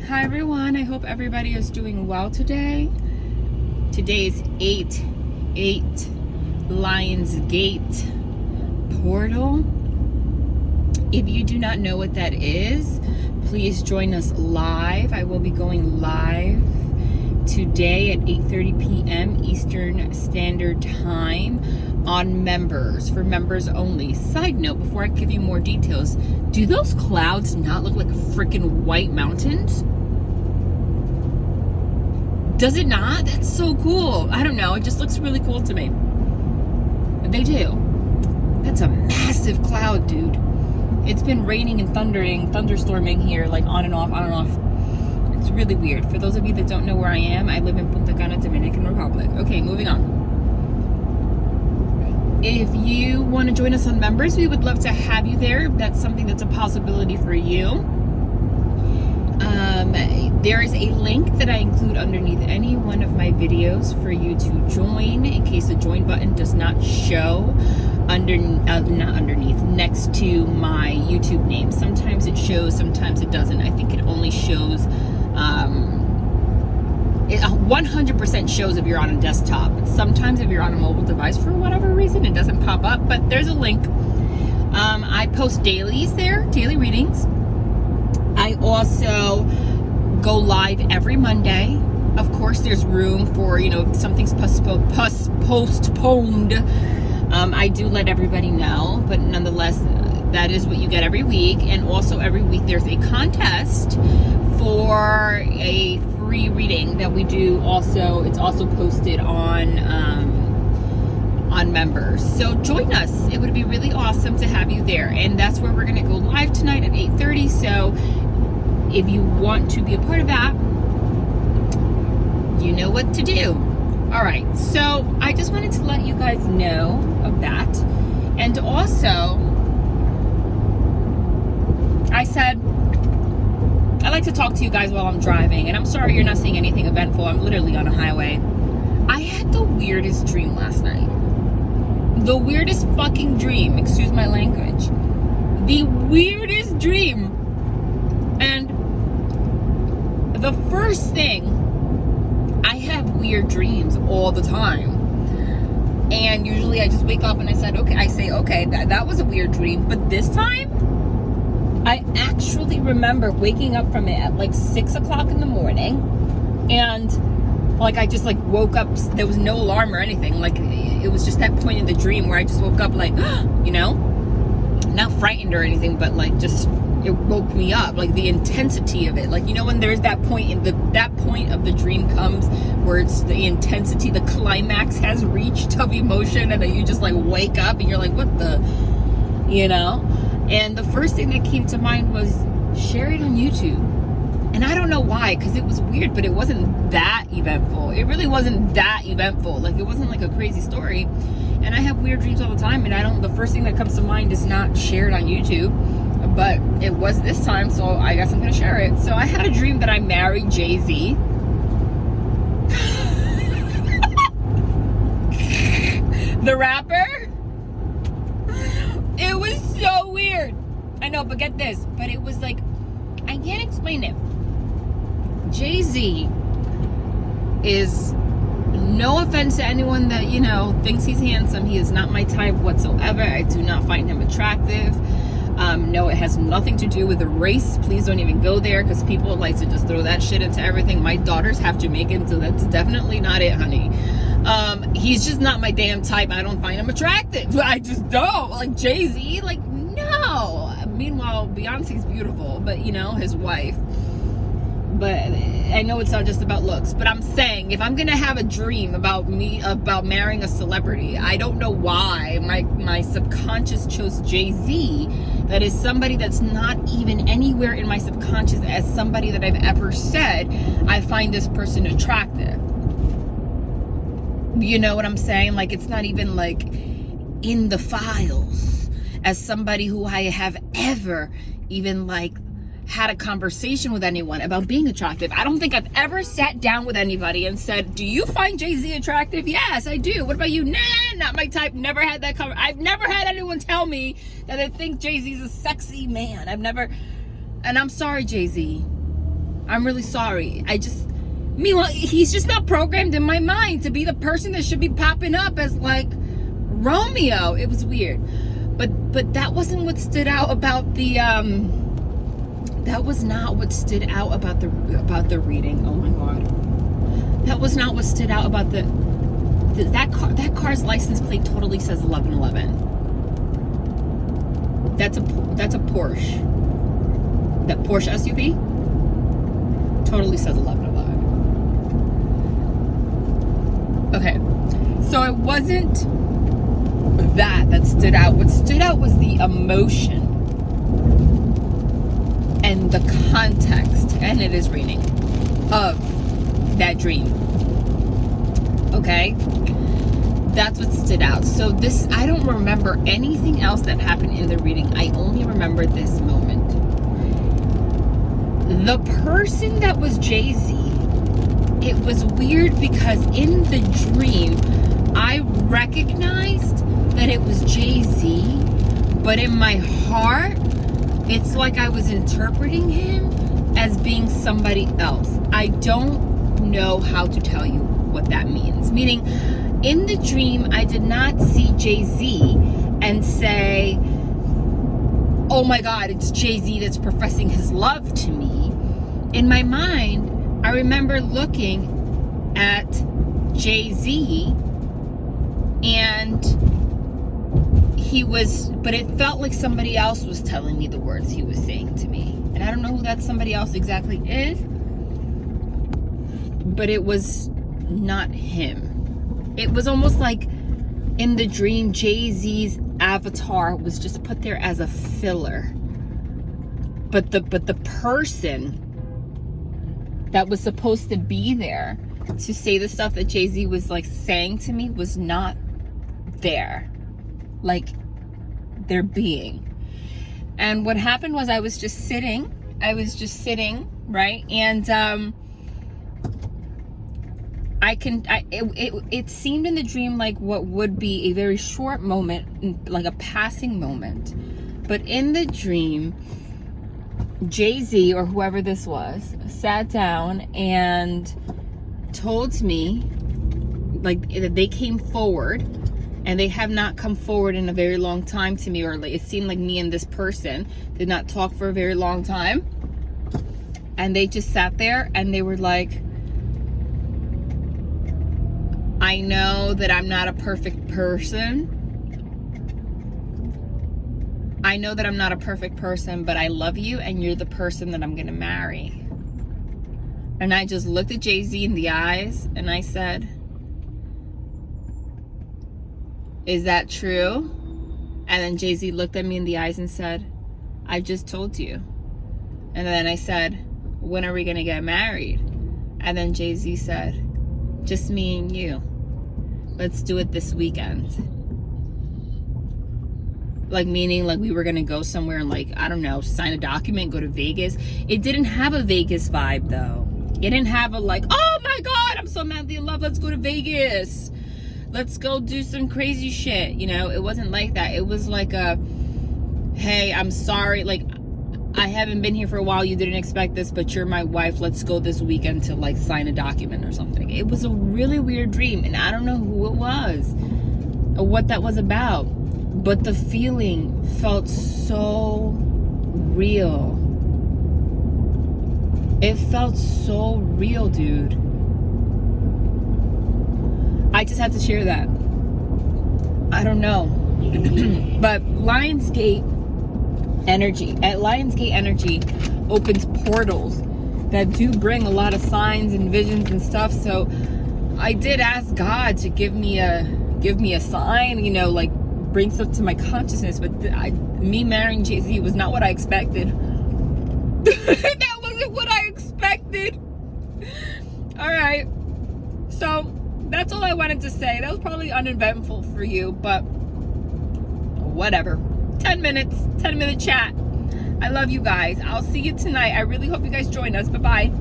Hi everyone, I hope everybody is doing well today. Today's 8 Lions Gate portal. If you do not know what that is, please join us live. I will be going live today at 8:30 p.m. Eastern Standard Time on members, for members only. Side note, before I give you more details, do those clouds not look like freaking white mountains? Does it not? That's so cool. I don't know, it just looks really cool to me. They do. That's a massive cloud, dude. It's been raining and thunderstorming here, like on and off, on and off. It's really weird. For those of you that don't know where I am, I live in Punta Cana, Dominican Republic. Okay, moving on. If you want to join us on members, we would love to have you there. That's something that's a possibility for you. There is a link that I include underneath any one of my videos for you to join, in case the join button does not show next to my YouTube name. Sometimes it shows, sometimes it doesn't. I think it only shows, it 100% shows if you're on a desktop. Sometimes if you're on a mobile device, for whatever reason, it doesn't pop up, but there's a link. I post dailies there, daily readings. I also go live every Monday. Of course, there's room for, something's postponed. I do let everybody know, but nonetheless, that is what you get every week. And also every week there's a contest for a free reading that we do. Also, it's also posted on members. So join us. It would be really awesome to have you there. And that's where we're going to go live tonight at 8:30. So if you want to be a part of that, you know what to do. All right, so I just wanted to let you guys know of that. And also, I said, I like to talk to you guys while I'm driving, and I'm sorry you're not seeing anything eventful. I'm literally on a highway. I had the weirdest dream last night. The weirdest fucking dream, excuse my language. The weirdest dream. And the first thing, I have weird dreams all the time. And usually I just wake up and I say, okay, that was a weird dream. But this time, I actually remember waking up from it at like 6 o'clock in the morning. And I just woke up, there was no alarm or anything. It was just that point in the dream where I just woke up not frightened or anything, but it woke me up, the intensity of it. When there's that point that point of the dream comes where it's the intensity, the climax has reached of emotion, and then you just wake up and you're like, what the, And the first thing that came to mind was share it on YouTube. And I don't know why, because it was weird, but it wasn't that eventful. It really wasn't that eventful. It wasn't a crazy story. And I have weird dreams all the time, and the first thing that comes to mind is not shared on YouTube. But it was this time, so I guess I'm gonna share it. So I had a dream that I married Jay-Z. The rapper. It was so weird. I know, but get this. But it was I can't explain it. Jay-Z is, no offense to anyone that, thinks he's handsome. He is not my type whatsoever. I do not find him attractive. No, it has nothing to do with the race. Please don't even go there, because people like to just throw that shit into everything. My daughters have Jamaican, so that's definitely not it, honey. He's just not my damn type. I don't find him attractive. I just don't. Jay-Z, no. Meanwhile, Beyonce's beautiful, but his wife. But I know it's not just about looks, but I'm saying, if I'm gonna have a dream about marrying a celebrity, I don't know why my subconscious chose Jay-Z. That is somebody that's not even anywhere in my subconscious as somebody that I've ever said I find this person attractive. You know what I'm saying? It's not even in the files as somebody who I have ever even had a conversation with anyone about being attractive. I don't think I've ever sat down with anybody and said, do you find Jay-Z attractive? Yes, I do. What about you? Nah, not my type. Never had that I've never had anyone tell me that they think Jay-Z's a sexy man. I've never, and I'm sorry, Jay-Z. I'm really sorry. Meanwhile, he's just not programmed in my mind to be the person that should be popping up as like Romeo. It was weird. But that wasn't what stood out about the that was not what stood out about the reading. Oh my God. That was not what stood out about that car's license plate totally says 1111. That's a Porsche. That Porsche SUV totally says 1111. Okay. So it wasn't that stood out. What stood out was the emotion and the context, and it is raining, of that dream. Okay? That's what stood out. So I don't remember anything else that happened in the reading. I only remember this moment. The person that was Jay-Z, it was weird because in the dream, I recognized that it was Jay-Z, but in my heart, it's like I was interpreting him as being somebody else. I don't know how to tell you what that means. Meaning, in the dream, I did not see Jay-Z and say, oh my God, it's Jay-Z that's professing his love to me. In my mind, I remember looking at Jay-Z, and but it felt like somebody else was telling me the words he was saying to me. And I don't know who that somebody else exactly is, but it was not him. It was almost like in the dream, Jay-Z's avatar was just put there as a filler. But the person that was supposed to be there to say the stuff that Jay-Z was like saying to me was not there. Like, their being. And what happened was I was just sitting, right? And it seemed in the dream like what would be a very short moment, like a passing moment. But in the dream, Jay-Z, or whoever this was, sat down and told me, like, that they came forward, and they have not come forward in a very long time to me, or like, it seemed like me and this person did not talk for a very long time. And they just sat there and they were like, I know that I'm not a perfect person. I know that I'm not a perfect person, but I love you and you're the person that I'm gonna marry. And I just looked at Jay-Z in the eyes and I said, is that true? And then Jay-Z looked at me in the eyes and said, I just told you. And then I said, when are we gonna get married? And then Jay-Z said, just me and you. Let's do it this weekend. Like, meaning like we were gonna go somewhere and, like, I don't know, sign a document, go to Vegas. It didn't have a Vegas vibe though. It didn't have a like, oh my God, I'm so madly in love, let's go to Vegas. Let's go do some crazy shit. You know, it wasn't like that. It was like a, hey, I'm sorry, like, I haven't been here for a while, you didn't expect this, but you're my wife, let's go this weekend to, like, sign a document or something. It was a really weird dream, and I don't know who it was or what that was about, but the feeling felt so real. It felt so real, dude. I just had to share that. I don't know. But Lionsgate Energy opens portals that do bring a lot of signs and visions and stuff. So I did ask God to give me a sign, you know, like bring stuff to my consciousness. But me marrying Jay-Z was not what I expected. That wasn't what I expected. All right. So that's all I wanted to say. That was probably uneventful for you, but whatever. 10 minute chat. I love you guys. I'll see you tonight. I really hope you guys join us. Bye-bye.